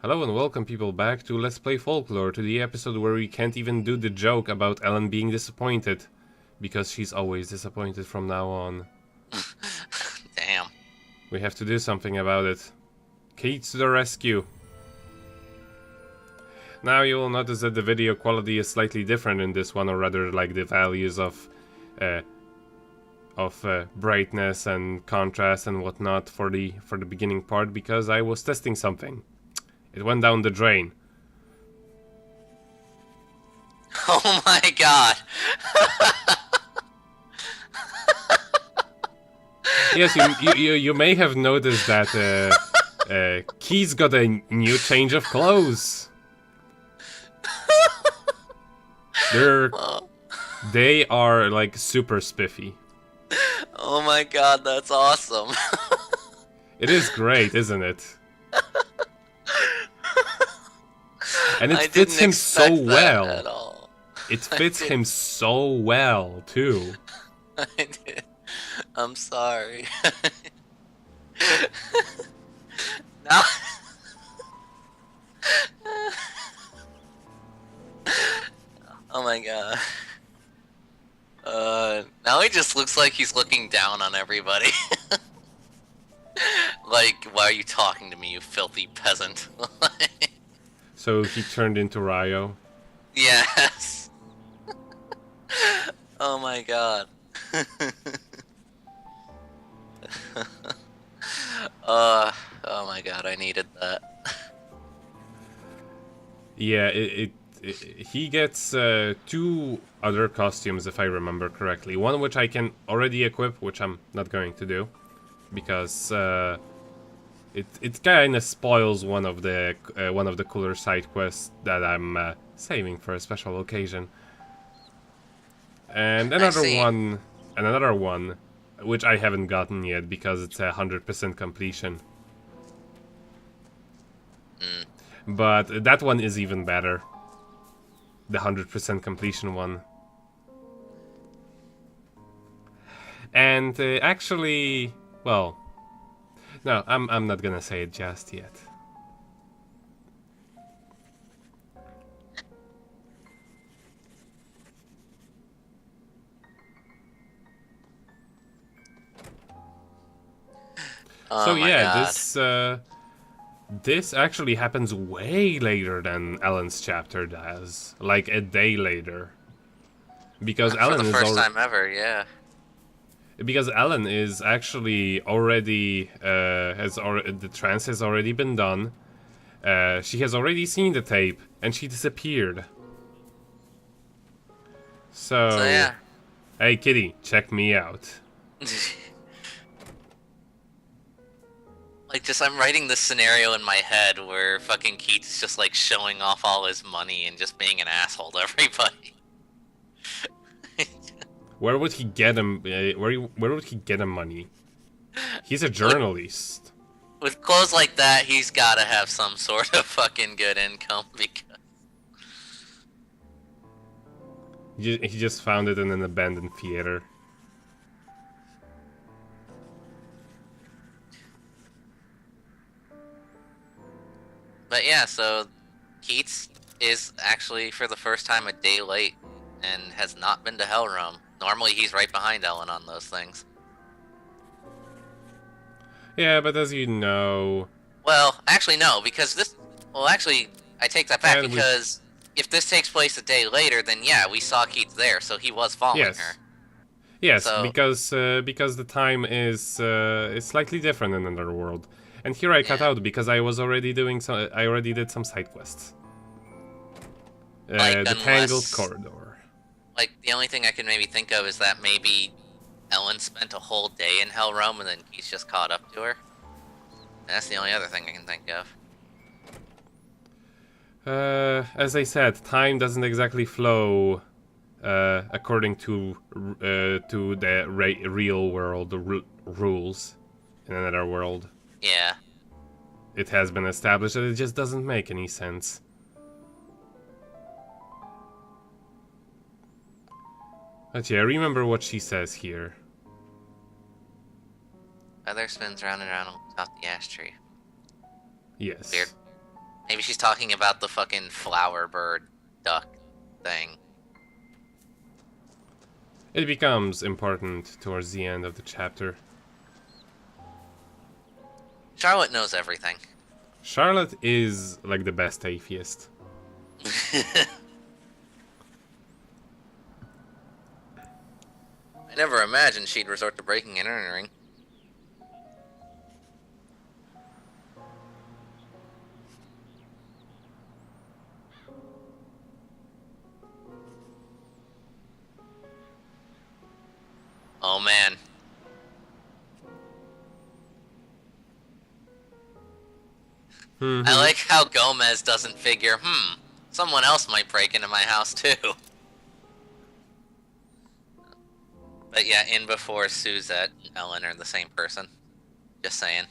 Hello and welcome people back to Let's Play Folklore, to the episode where we can't even do the joke about Ellen being disappointed. Because she's always disappointed from now on. Damn. We have to do something about it. Keats to the rescue. Now you will notice that the video quality is slightly different in this one, or rather like the values of brightness and contrast and whatnot for the beginning part, because I was testing something. It went down the drain. Oh my god. Yes, you may have noticed that Keats got a new change of clothes. They are like super spiffy. Oh my god, that's awesome. It is great, isn't it? And it fits him so well. At all. It fits him so well too. I did. I'm sorry. Now Oh my god. Now he just looks like he's looking down on everybody. Like, why are you talking to me, you filthy peasant? So he turned into Ryo. Yes. Oh my god. Oh my god, I needed that. Yeah, he gets two other costumes, if I remember correctly. One which I can already equip, which I'm not going to do, because it kind of spoils one of the cooler side quests that I'm saving for a special occasion. And another one, which I haven't gotten yet because it's 100% completion. But that one is even better. The 100% completion one. And actually, well, no, I'm not gonna say it just yet. Oh So my yeah, god. this actually happens way later than Ellen's chapter does, like a day later. Because For Ellen the is first time ever, yeah. Because Ellen is actually already the trance has already been done. She has already seen the tape, and she disappeared. So So, yeah. hey kitty, check me out. Like, just I'm writing this scenario in my head where fucking Keats is just like showing off all his money and just being an asshole to everybody. Where would he get him? Where would he get him money? He's a journalist. With clothes like that, he's gotta have some sort of fucking good income because. He just found it in an abandoned theater. But yeah, so Keats is actually for the first time a day late and has not been to Hellrealm. Normally he's right behind Ellen on those things. Yeah, but as you know... Well, actually no, because this... Well, actually, I take that back, Yeah, because if this takes place a day later, then yeah, we saw Keats there, so he was following her. Yes, So, because the time is slightly different in Underworld. And here I cut out because I was already doing some. I already did some side quests. like, The Tangled Corridor. Like, the only thing I can maybe think of is that maybe Ellen spent a whole day in Hellrealm and then Keats just caught up to her. That's the only other thing I can think of. As I said, time doesn't exactly flow according to the real world rules in another world. Yeah. It has been established that it just doesn't make any sense. But yeah, remember what she says here. Feather spins round and round on top the ash tree. Yes. Weird. Maybe she's talking about the fucking flower bird duck thing. It becomes important towards the end of the chapter. Charlotte knows everything. Charlotte is like the best atheist. I never imagined she'd resort to breaking and entering. Oh man. I like how Gomez doesn't figure, someone else might break into my house too. But yeah, in before Suzette and Ellen are the same person. Just saying.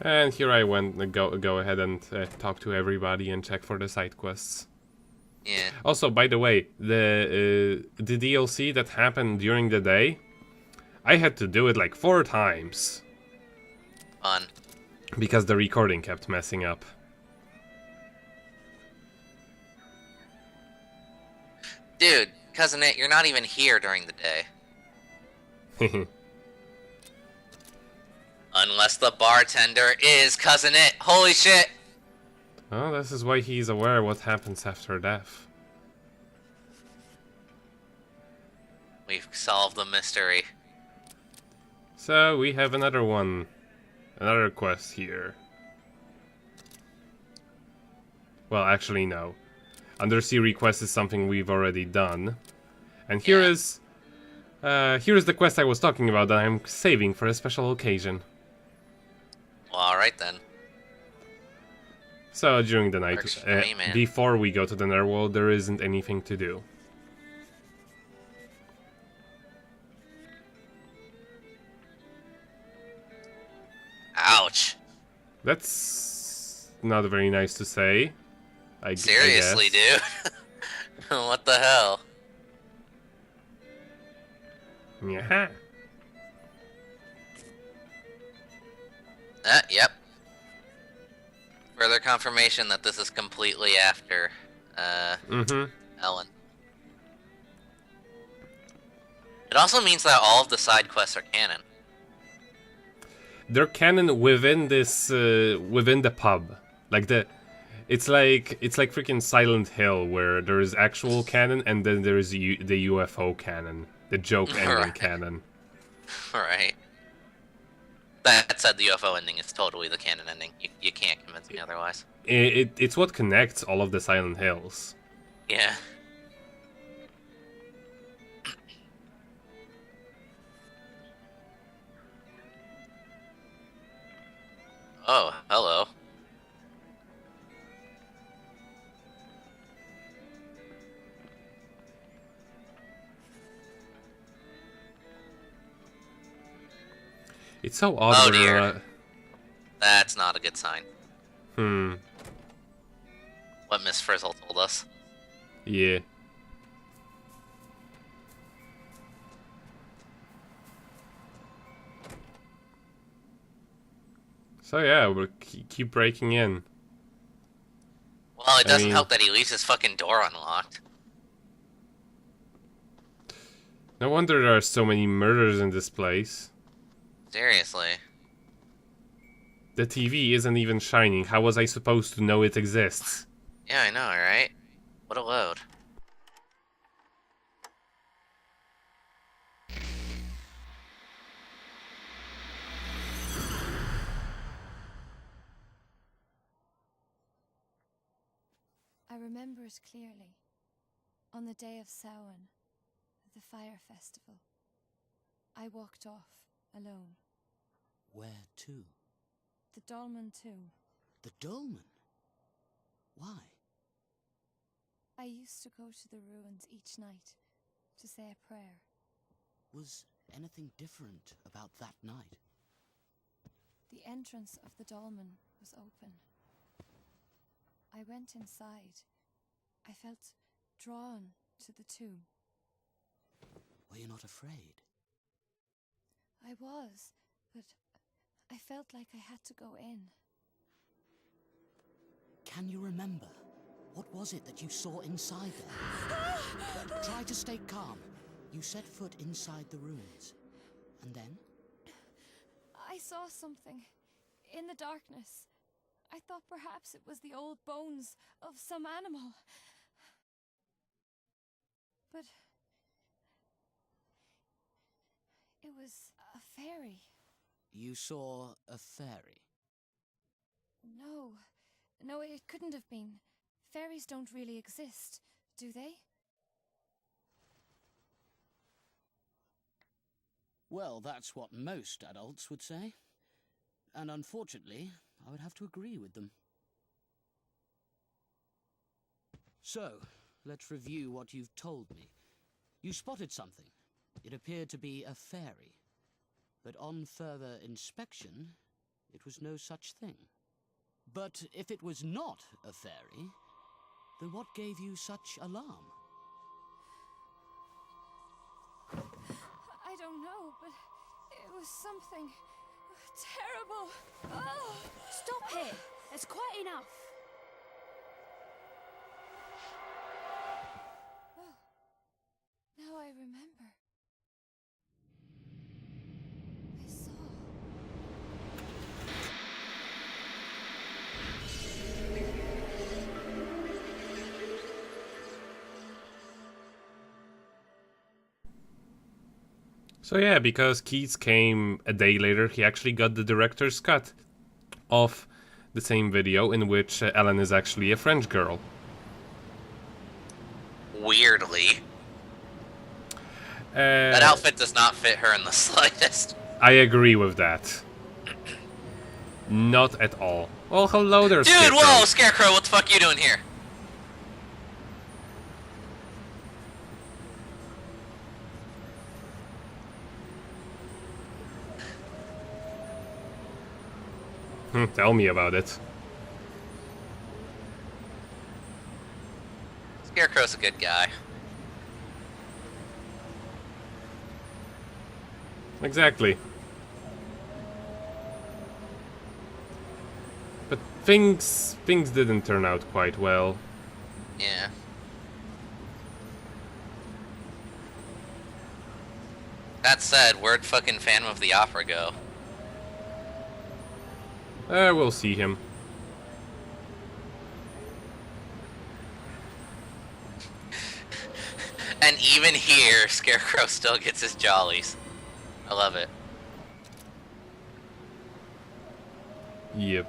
And here I went go ahead and talk to everybody and check for the side quests. Yeah. Also, by the way, the DLC that happened during the day, I had to do it like 4 times. Fun. Because the recording kept messing up. Dude, Cousin It, you're not even here during the day. Unless the bartender is Cousin It. Holy shit! Oh, this is why he's aware what happens after death. We've solved the mystery. So, we have another one. Another quest here. Well, actually, no. Undersea request is something we've already done. And here is the quest I was talking about that I'm saving for a special occasion. Well, alright then. So, during the night, Works for me, man. before we go to the Netherworld, there isn't anything to do. Ouch. That's not very nice to say. Seriously, dude. What the hell? Yeah. Yep. Further confirmation that this is completely after, Ellen. It also means that all of the side quests are canon. They're canon within this, within the pub. It's like freaking Silent Hill, where there is actual canon and then there is the UFO canon, the joke ending canon. Right. That said, the UFO ending is totally the canon ending. You can't convince me otherwise. It's what connects all of the Silent Hills. Yeah. Oh, hello. It's so odd. Oh dear. That's not a good sign. What Miss Frizzle told us. Yeah. So yeah, we'll keep breaking in. Well, it doesn't help that he leaves his fucking door unlocked. No wonder there are so many murders in this place. Seriously. The TV isn't even shining. How was I supposed to know it exists? Yeah, I know, right? What a load. I remember it clearly. On the day of Samhain, the fire festival, I walked off alone. Where to? The dolmen tomb. The dolmen? Why? I used to go to the ruins each night to say a prayer. Was anything different about that night? The entrance of the dolmen was open. I went inside. I felt drawn to the tomb. Were you not afraid? I was, but I felt like I had to go in. Can you remember? What was it that you saw inside there? Try to stay calm. You set foot inside the ruins. And then? I saw something in the darkness. I thought perhaps it was the old bones of some animal. But it was a fairy. You saw a fairy. No, it couldn't have been. Fairies don't really exist, do they? Well, that's what most adults would say. And unfortunately, I would have to agree with them. So, let's review what you've told me. You spotted something. It appeared to be a fairy. But on further inspection, it was no such thing. But if it was not a fairy, then what gave you such alarm? I don't know, but it was something terrible. Oh! Stop here! That's quite enough! Oh, now I remember. I saw. So yeah, because Keats came a day later, he actually got the director's cut of the same video in which Ellen is actually a French girl. Weirdly. That outfit does not fit her in the slightest. I agree with that. Not at all. Well, hello there, Dude, Scarecrow. whoa, Scarecrow, what the fuck are you doing here? Tell me about it. Scarecrow's a good guy. Exactly. But things didn't turn out quite well. Yeah. That said, where'd fucking Phantom of the Opera go? We'll see him. And even here, Scarecrow still gets his jollies. I love it. Yep.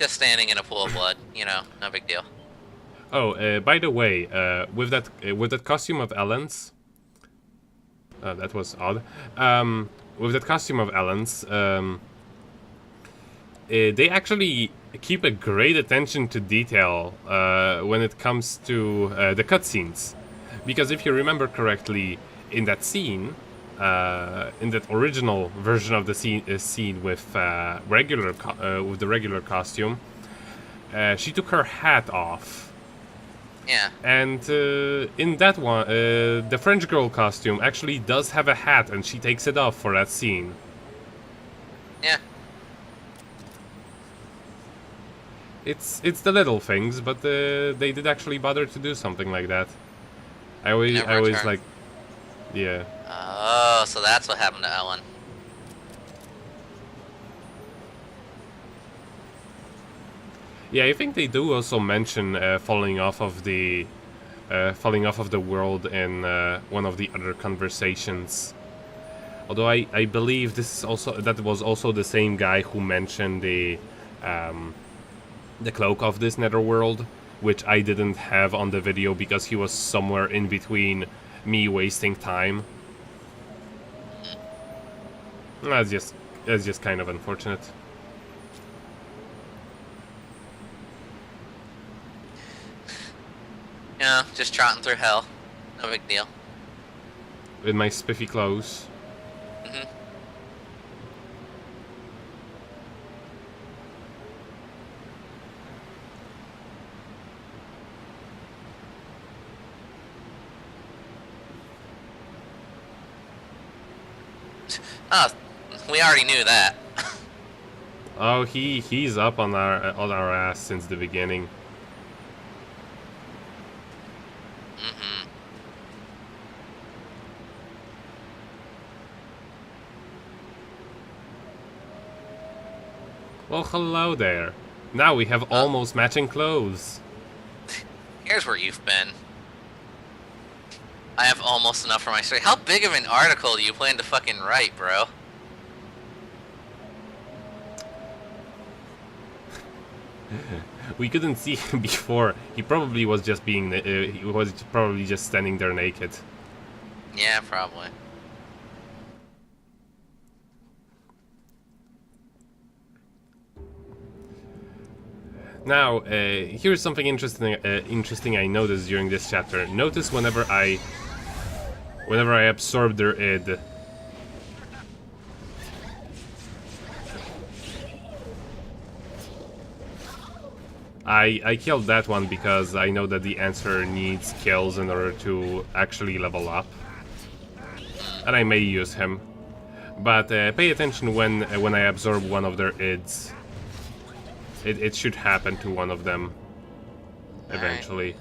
Just standing in a pool of blood, you know, no big deal. Oh, by the way, with that costume of Ellen's, that was odd. With that costume of Ellen's, they actually keep a great attention to detail when it comes to the cutscenes, because if you remember correctly, in that scene, in that original version of the scene with the regular costume, she took her hat off. Yeah. And in that one, the French girl costume actually does have a hat, and she takes it off for that scene. Yeah. It's the little things, but they did actually bother to do something like that. I always like, yeah. Oh, so that's what happened to Ellen. Yeah, I think they do also mention falling off of the world in one of the other conversations. Although I believe that was also the same guy who mentioned the cloak of this netherworld, which I didn't have on the video because he was somewhere in between me wasting time. That's just kind of unfortunate. You know, just trotting through hell. No big deal. With my spiffy clothes. Mm-hmm. Oh, we already knew that. Oh, he's up on our ass since the beginning. Mm-hmm. Well, hello there. Now we have almost matching clothes. Here's where you've been. I have almost enough for my story. How big of an article do you plan to fucking write, bro? We couldn't see him before. He probably was just being. He was probably just standing there naked. Yeah, probably. Now, here's something interesting I noticed during this chapter. Notice whenever I absorb their id, I killed that one because I know that the answer needs kills in order to actually level up, and I may use him. But pay attention when I absorb one of their ids. It should happen to one of them eventually.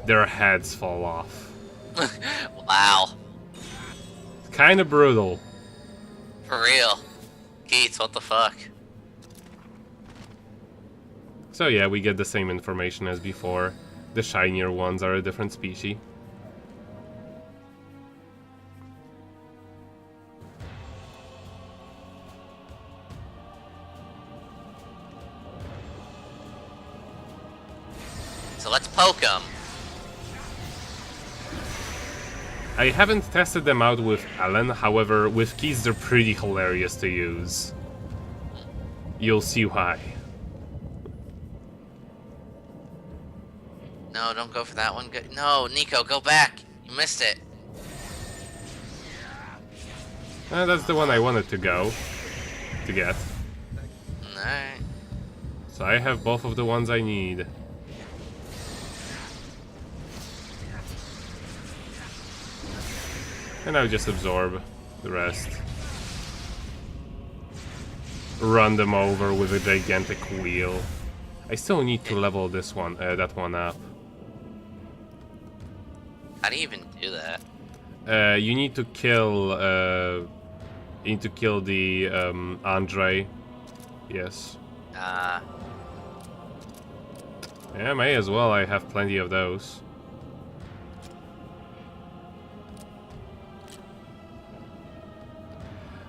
Their heads fall off. Wow. Kind of brutal. For real. Keats, what the fuck? So yeah, we get the same information as before. The shinier ones are a different species. So let's poke them. I haven't tested them out with Alan, however, with Keats they're pretty hilarious to use. You'll see why. No, don't go for that one. No, Nico, go back. You missed it. That's the one I wanted to get. Alright. So I have both of the ones I need. And I'll just absorb the rest. Run them over with a gigantic wheel. I still need to level this one, that one up. How do you even do that? You need to kill. You need to kill the Andre. Yes. Ah. Yeah, may as well. I have plenty of those.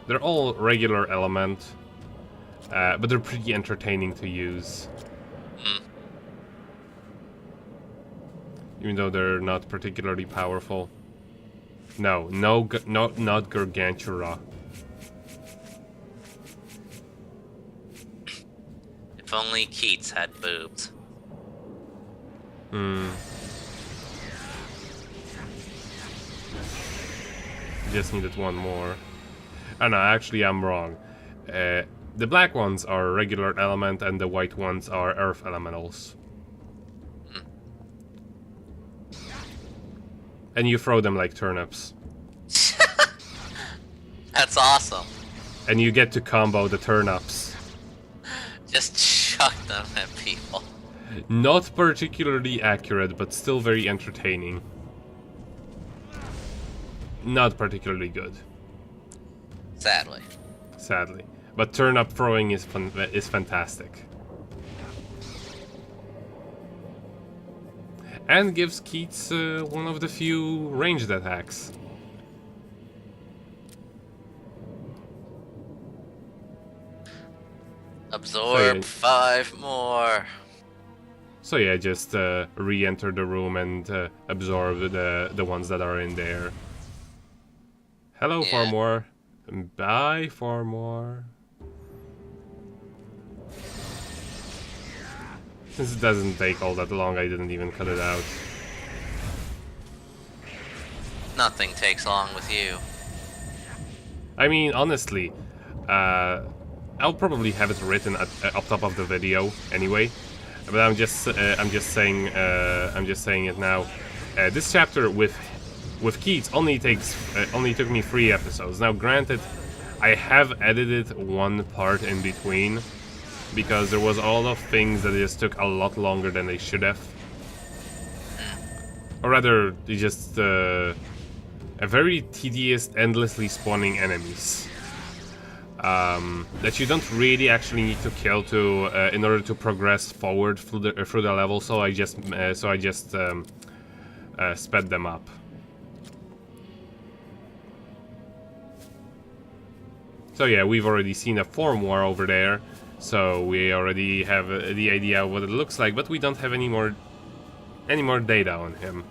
They're all regular element, but they're pretty entertaining to use. Mm. Even though they're not particularly powerful. No, not Gargantua. If only Keats had boobs. Just needed one more. Oh no, actually I'm wrong. The black ones are regular element and the white ones are earth elementals. And you throw them like turnips. That's awesome. And you get to combo the turnips. Just chuck them at people. Not particularly accurate, but still very entertaining. Not particularly good. Sadly. Sadly. But turnip throwing is fantastic. And gives Keats one of the few ranged attacks. Absorb 5 more. So yeah, just re-enter the room and absorb the ones that are in there. Hello, Yeah. Farmore. Bye, Farmore. Since it doesn't take all that long, I didn't even cut it out. Nothing takes long with you. I mean, honestly, I'll probably have it written up top of the video anyway. But I'm just saying it now. This chapter with with Keats only took me 3 episodes. Now, granted, I have edited one part in between because there was a lot of things that just took a lot longer than they should have. Or rather, they just a very tedious, endlessly spawning enemies that you don't really actually need to kill to in order to progress forward through the level. So I just sped them up. So yeah, we've already seen a form war over there, so we already have the idea of what it looks like, but we don't have any more data on him.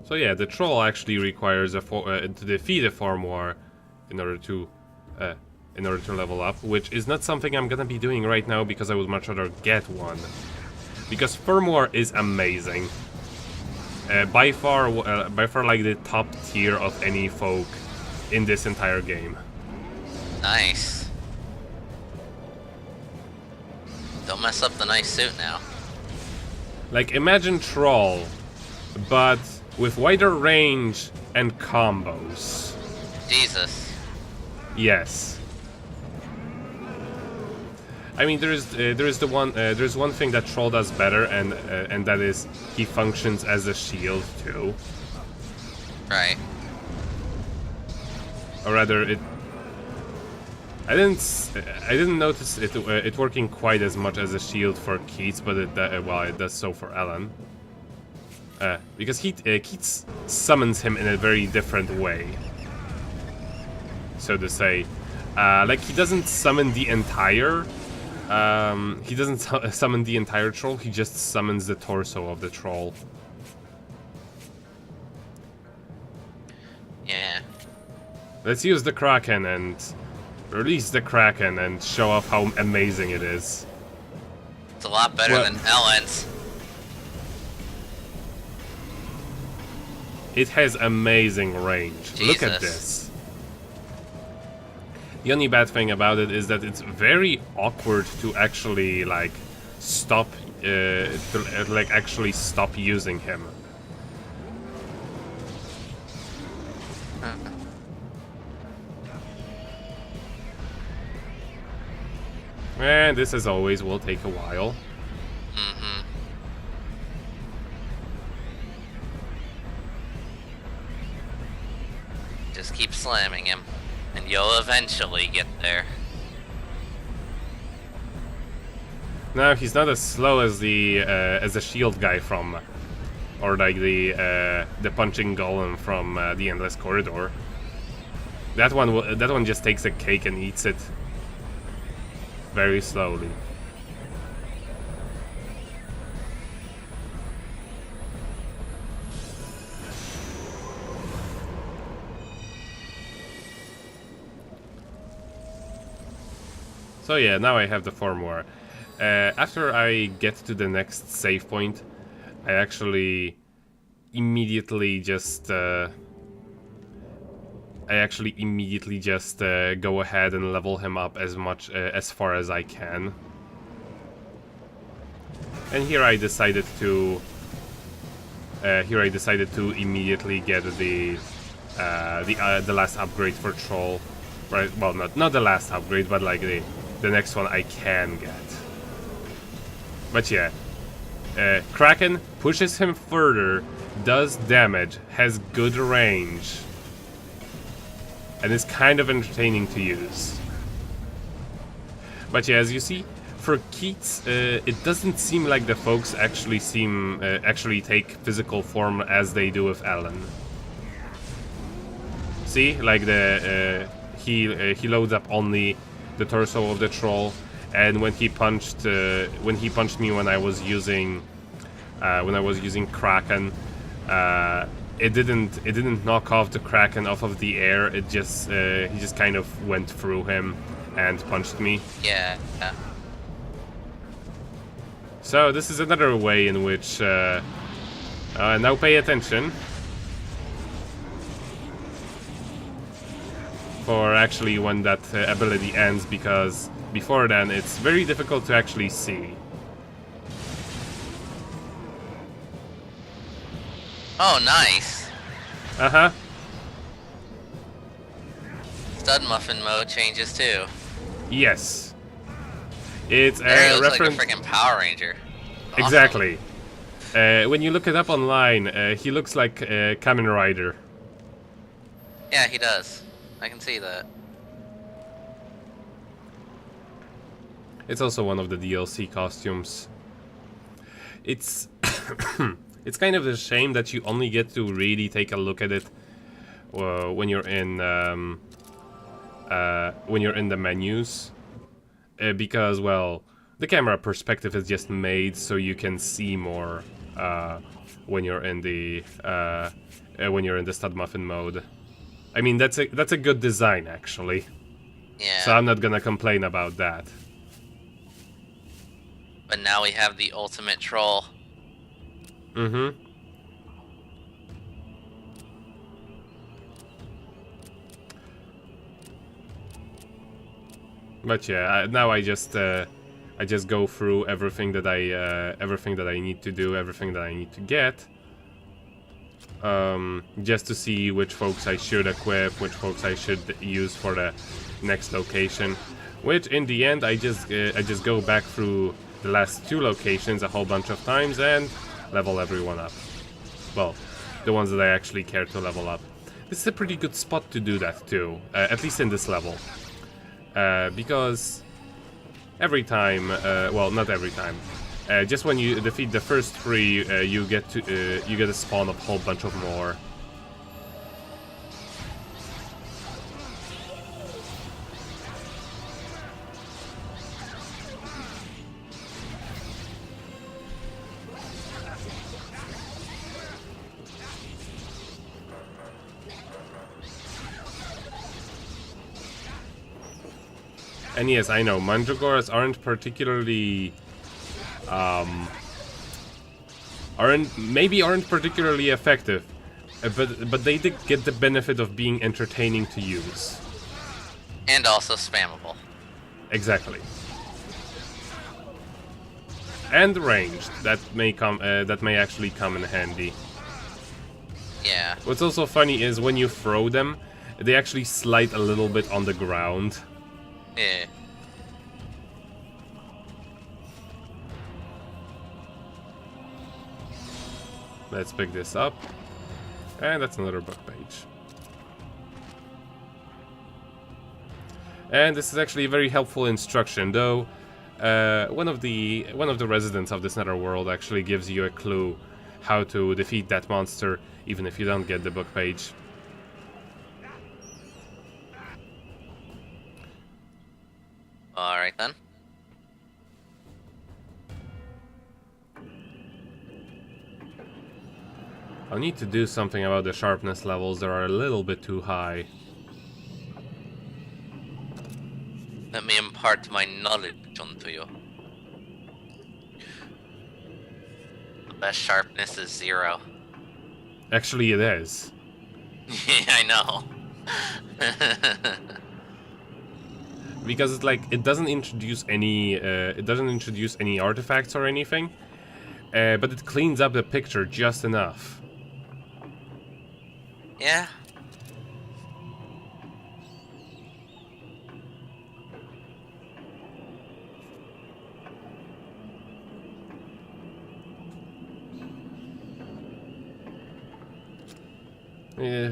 So yeah, the troll actually requires to defeat a form war in order to level up, which is not something I'm gonna be doing right now because I would much rather get one. Because form war is amazing, by far like the top tier of any folk in this entire game. Nice. Don't mess up the nice suit now. Like, imagine troll, but with wider range and combos. Jesus. Yes. I mean, there's one thing that troll does better, and that is he functions as a shield too. Right. Or rather, I didn't notice it working quite as much as a shield for Keats, but it does so for Ellen. Because Keats summons him in a very different way, so to say. Like, he doesn't summon the entire summon the entire troll. He just summons the torso of the troll. Yeah. Let's use the Kraken and release the Kraken and show off how amazing it is. It's a lot better than Ellen's. It has amazing range. Jesus. Look at this. The only bad thing about it is that it's very awkward to actually like stop, actually stop using him. And this, as always, will take a while. Mm-hmm. Just keep slamming him, and you'll eventually get there. No, he's not as slow as the shield guy from, or like the punching golem from the Endless Corridor. That one just takes a cake and eats it very slowly. So yeah, now I have the form war. After I get to the next save point, I actually immediately just go ahead and level him up as far as I can. And here I decided to immediately get the last upgrade for troll. Right? Well, not the last upgrade, but like the next one I can get. But yeah, Kraken pushes him further, does damage, has good range, and is kind of entertaining to use. But yeah, as you see, for Keats, it doesn't seem like the folks actually take physical form as they do with Ellen. See, like he loads up only the torso of the troll, and when he punched me when I was using Kraken, it didn't knock off the Kraken off of the air. It just he just kind of went through him and punched me. Yeah. So this is another way in which... now pay attention. For actually when that ability ends, because before then it's very difficult to actually see. Oh, nice. Uh-huh. Stud muffin mode changes too. Yes. It's There he a looks reference... like a freaking Power Ranger. Awesome. Exactly. When you look it up online, he looks like Kamen Rider. Yeah, he does. I can see that. It's also one of the DLC costumes. It's it's kind of a shame that you only get to really take a look at it when you're in the menus, because well, the camera perspective is just made so you can see more when you're in the stud muffin mode. I mean, that's a good design actually. Yeah. So I'm not gonna complain about that. But now we have the ultimate troll. Mm-hmm. But yeah, now I just go through everything that I need to do, everything that I need to get, just to see which folks I should equip, which folks I should use for the next location. Which in the end, I just go back through the last 2 locations a whole bunch of times and level everyone up. Well, the ones that I actually care to level up. This is a pretty good spot to do that too, at least in this level. Because every time, well, not every time, just when you defeat the first 3, you get to spawn a whole bunch of more. And yes, I know, Mandragoras aren't particularly... aren't particularly effective, but they did get the benefit of being entertaining to use. And also spammable. Exactly. And ranged, that may actually come in handy. Yeah. What's also funny is when you throw them, they actually slide a little bit on the ground. Yeah. Let's pick this up. And that's another book page. And this is actually a very helpful instruction, though one of the residents of this netherworld actually gives you a clue how to defeat that monster, even if you don't get the book page. Alright then. I'll need to do something about the sharpness levels, they are a little bit too high. Let me impart my knowledge onto you. The best sharpness is 0. Actually, it is. Yeah, I know. Because it's like, it doesn't introduce any artifacts or anything, but it cleans up the picture just enough. Yeah.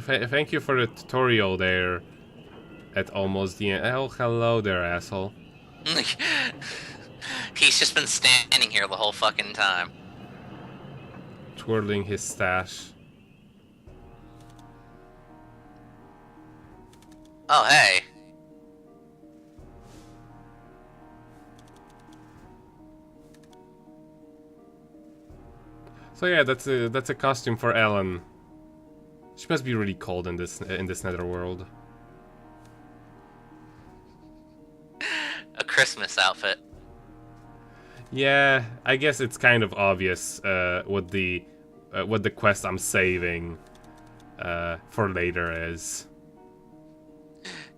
Thank you for the tutorial there at almost the end. Oh, hello there, asshole. He's just been standing here the whole fucking time. Twirling his stash. Oh, hey. So yeah, that's a costume for Ellen. She must be really cold in this netherworld. A Christmas outfit. Yeah, I guess it's kind of obvious what the quest I'm saving for later is.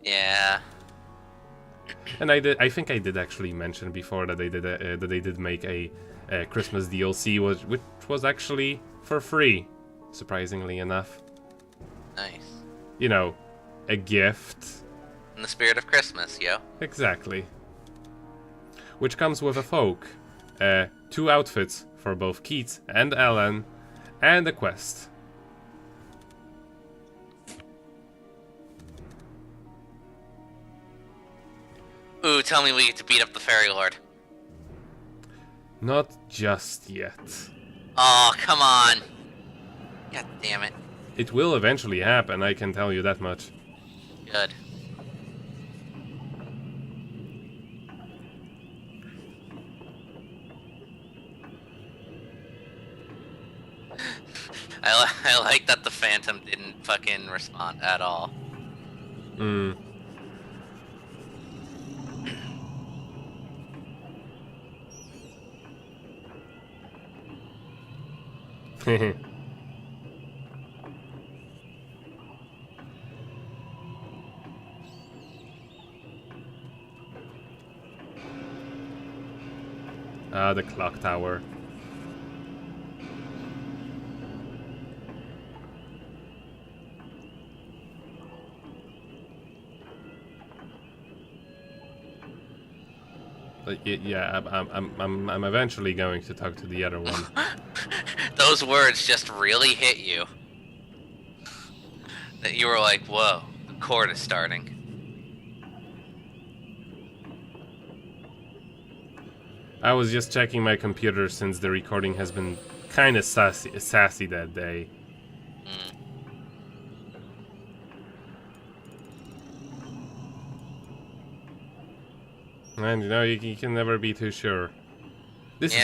Yeah. And I think I did actually mention before that they did make a Christmas DLC, which was actually for free, surprisingly enough. Nice. You know, a gift. In the spirit of Christmas, yo. Exactly. Which comes with a folk, 2 outfits for both Keats and Ellen, and a quest. Ooh, tell me we get to beat up the Fairy Lord. Not just yet. Oh, come on. God damn it. It will eventually happen, I can tell you that much. Good. I like that the Phantom didn't fucking respond at all. Hmm. Ah, the clock tower. But yeah, I'm eventually going to talk to the other one. Those words just really hit you. That you were like, whoa, the chord is starting. I was just checking my computer since the recording has been kind of sassy that day. And you know, you can never be too sure. This is